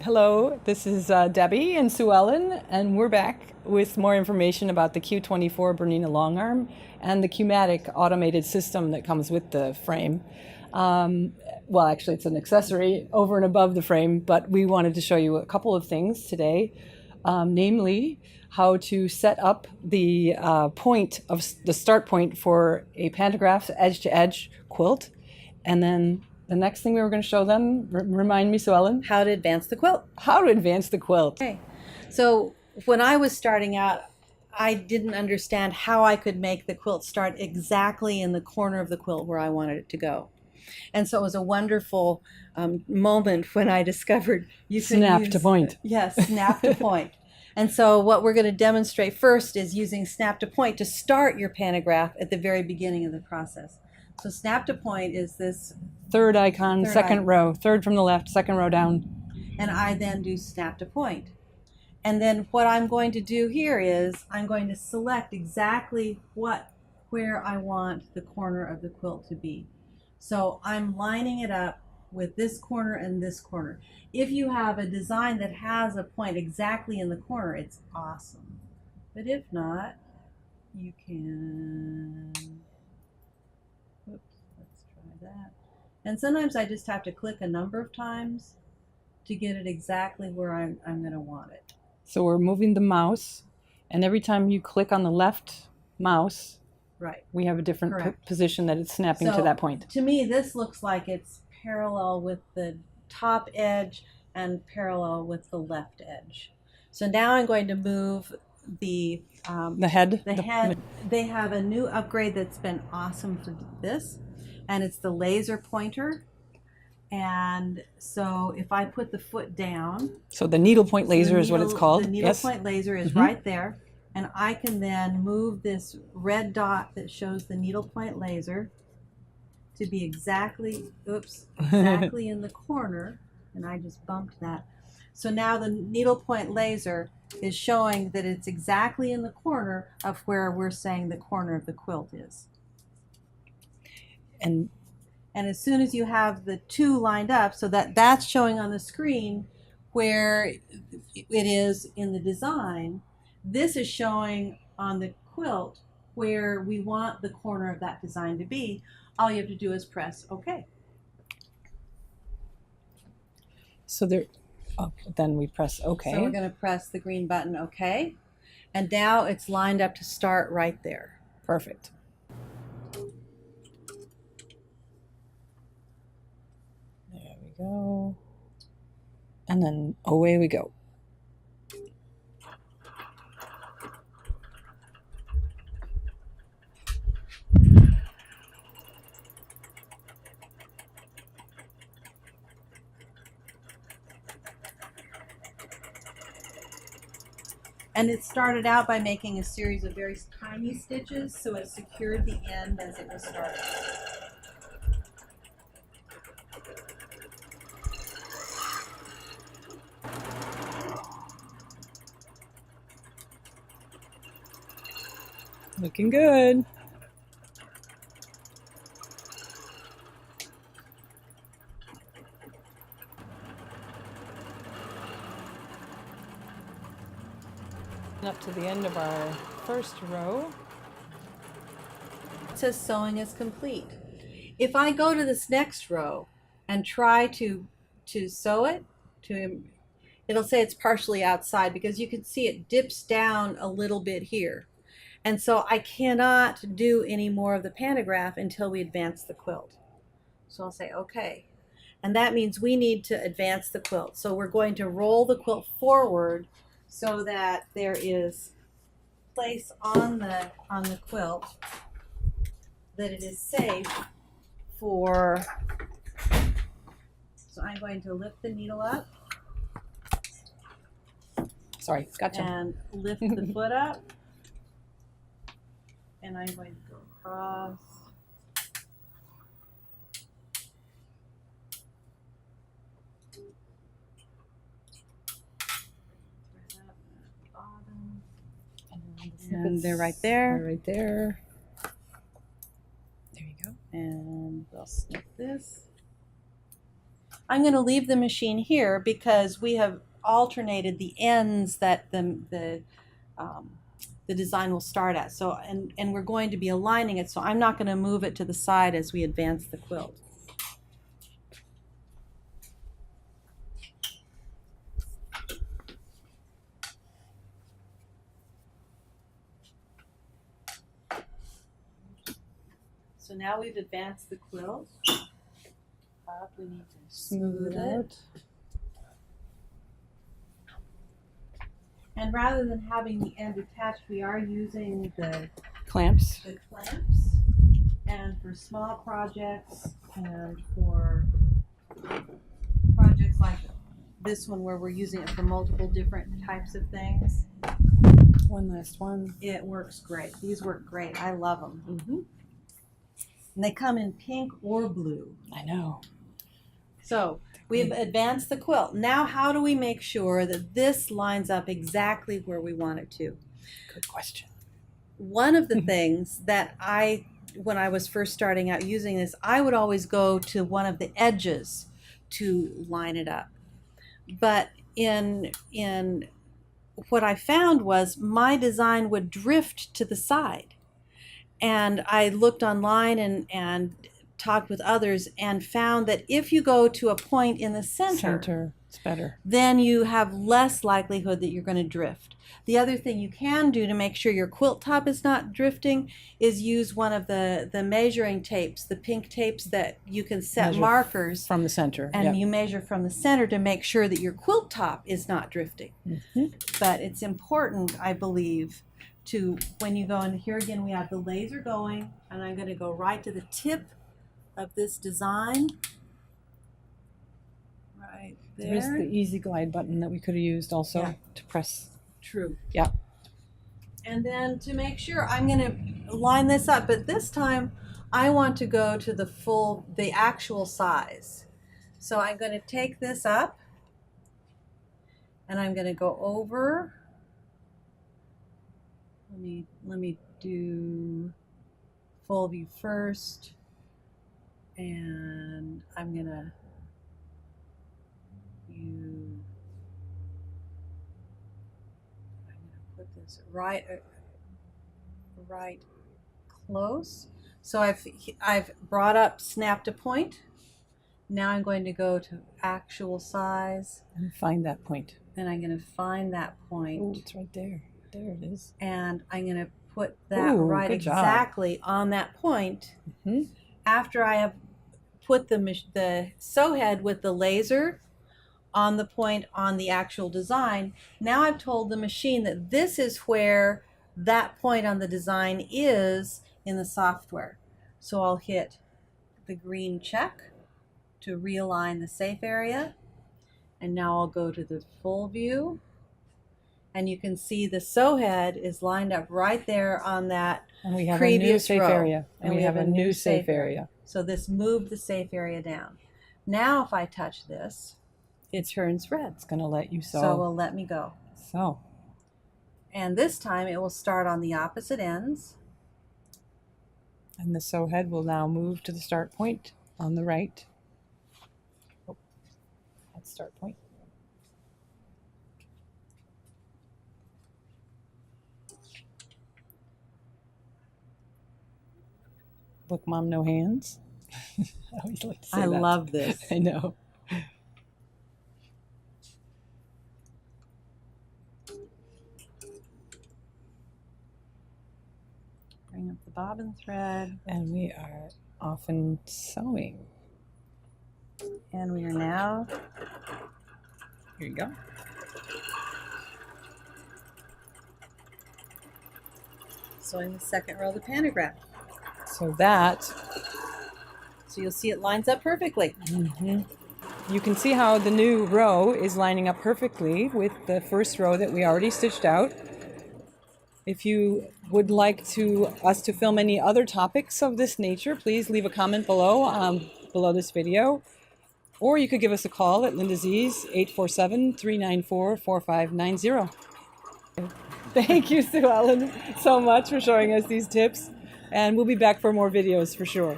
Hello, this is Debbie and Suellen, and we're back with more information about the Q24 Bernina Longarm and the Qmatic automated system that comes with the frame. Well, actually, it's an accessory over and above the frame, but we wanted to show you a couple of things today, namely how to set up the point of the start point for a pantograph edge-to-edge quilt, and then the next thing we were going to show them, remind me, Suellen? How to advance the quilt. How to advance the quilt. Okay. So when I was starting out, I didn't understand how I could make the quilt start exactly in the corner of the quilt where I wanted it to go. And so it was a wonderful moment when I discovered you could Snap to point. Yes, snap to point. And so what we're going to demonstrate first is using snap to point to start your pantograph at the very beginning of the process. So snap to point is this third icon, second row, third from the left, second row down. And I then do snap to point. And then what I'm going to do here is I'm going to select exactly where I want the corner of the quilt to be. So I'm lining it up with this corner and this corner. If you have a design that has a point exactly in the corner, it's awesome. But if not, you can, oops, let's try that. And sometimes I just have to click a number of times to get it exactly where I'm going to want it. So we're moving the mouse, and every time you click on the left mouse, right, we have a different position that it's snapping to that point. To me, this looks like it's parallel with the top edge and parallel with the left edge. So now I'm going to move the head. They have a new upgrade that's been awesome for this, and it's the laser pointer. And so if I put the foot down, so the needlepoint laser is what it's called. The needlepoint laser is right there, and I can then move this red dot that shows the needlepoint laser to be exactly in the corner, and I just bumped that. So now the needlepoint laser is showing that it's exactly in the corner of where we're saying the corner of the quilt is. And as soon as you have the two lined up, so that's showing on the screen where it is in the design, this is showing on the quilt where we want the corner of that design to be. All you have to do is press OK. So then we press OK. So we're going to press the green button OK. And now it's lined up to start right there. Perfect. There we go. And then away we go. And it started out by making a series of very tiny stitches, so it secured the end as it was started. Looking good. Up to the end of our first row. It says sewing is complete. If I go to this next row and try to sew it, it'll say it's partially outside because you can see it dips down a little bit here. And so I cannot do any more of the pantograph until we advance the quilt. So I'll say okay. And that means we need to advance the quilt. So we're going to roll the quilt forward so that there is place on the quilt that it is safe for. So I'm going to lift the needle up. Sorry, gotcha. And lift the foot up. And I'm going to go across. And they're right there. They're right there. And we'll snip this. I'm going to leave the machine here because we have alternated the ends that the design will start at. So, and we're going to be aligning it, so I'm not going to move it to the side as we advance the quilt. So now we've advanced the quilt up. We need to smooth it. And rather than having the end attached, we are using the Clamps. And for small projects and for projects like this one where we're using it for multiple different types of things, One last one. it works great. These work great. I love them. Mm-hmm. And they come in pink or blue. I know. So we've advanced the quilt. Now how do we make sure that this lines up exactly where we want it to? Good question. One of the things that when I was first starting out using this, I would always go to one of the edges to line it up. But in what I found was my design would drift to the side. And I looked online and talked with others and found that if you go to a point in the center, It's better. then you have less likelihood that you're going to drift. The other thing you can do to make sure your quilt top is not drifting is use one of the measuring tapes, the pink tapes that you can set Measure markers from the center. and Yep. you measure from the center to make sure that your quilt top is not drifting. Mm-hmm. But it's important, I believe, to when you go in here again, we have the laser going, and I'm going to go right to the tip of this design. Right there. There's the easy glide button that we could have used also Yeah. to press. True. Yeah. And then to make sure, I'm going to line this up, but this time I want to go to the actual size. So I'm going to take this up and I'm going to go over. Let me do full view first, and I'm going to put this right close. So I've brought up snap to point. Now I'm going to go to actual size. And find that point. Then I'm going to find that point. Oh, it's right there. There it is. And I'm going to put that Ooh, right good job. exactly on that point. Mm-hmm. After I have put the sew head with the laser on the point on the actual design, now I've told the machine that this is where that point on the design is in the software. So I'll hit the green check to realign the safe area. And now I'll go to the full view. And you can see the sew head is lined up right there on that And we have a new previous safe row. area. And we have a new safe area. So this moved the safe area down. Now if I touch this, it turns red. It's going to let you sew. So it will let me go. So. And this time it will start on the opposite ends. And the sew head will now move to the start point on the right. Oh, that's start point. Look, Mom, no hands. I always like to say I that. love this. I know. Bring up the bobbin thread. And we are off and sewing. And we are now Here you go. sewing the second row of the pantograph. So that, So you'll see it lines up perfectly. you can see how the new row is lining up perfectly with the first row that we already stitched out. If you would like us to film any other topics of this nature, please leave a comment below below this video. Or you could give us a call at Linda Z's 847-394-4590. Thank you, Suellen, so much for showing us these tips. And we'll be back for more videos for sure.